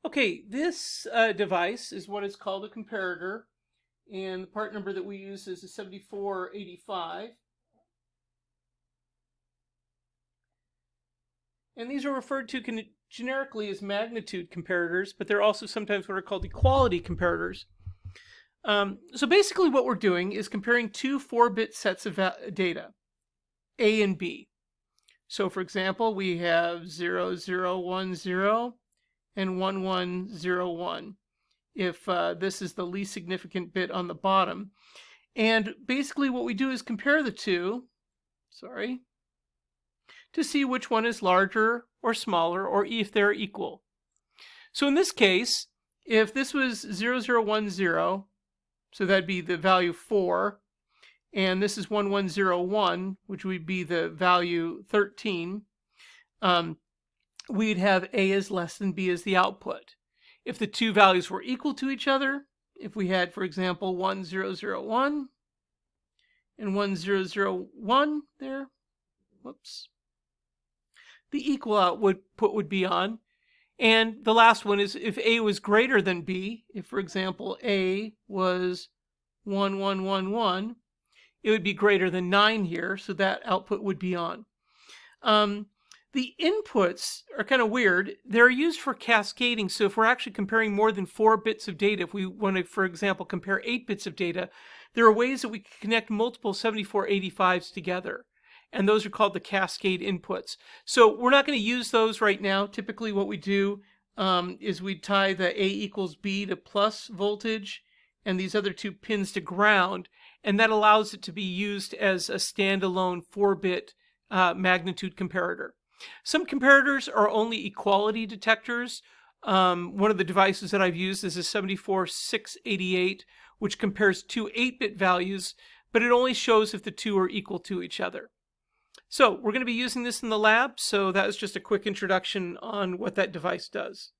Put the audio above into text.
Okay, this device is what is called a comparator, and the part number that we use is a 7485. And these are referred to generically as magnitude comparators, but they're also sometimes what are called equality comparators. So basically what we're doing is comparing two 4-bit sets of data, A and B. So for example, we have 0010 and 1101 if this is the least significant bit on the bottom. And basically what we do is compare the two, to see which one is larger or smaller or if they're equal. So in this case, if this was 0010, so that'd be the value 4, and this is 1101, which would be the value 13, we'd have A as less than B as the output. If the two values were equal to each other, if we had, for example, 1001 and 1001 there, whoops, the equal output would be on. And the last one is if A was greater than B, if, for example, A was 1111, it would be greater than 9 here, so that output would be on. The inputs are kind of weird. They're used for cascading, so if we're actually comparing more than 4 bits of data, if we want to, for example, compare 8 bits of data, there are ways that we can connect multiple 7485s together, and those are called the cascade inputs. So we're not going to use those right now. Typically what we do is we tie the A equals B to plus voltage and these other two pins to ground, and that allows it to be used as a standalone 4-bit magnitude comparator. Some comparators are only equality detectors. One of the devices that I've used is a 74688, which compares two 8-bit values, but it only shows if the two are equal to each other. So we're going to be using this in the lab, so that was just a quick introduction on what that device does.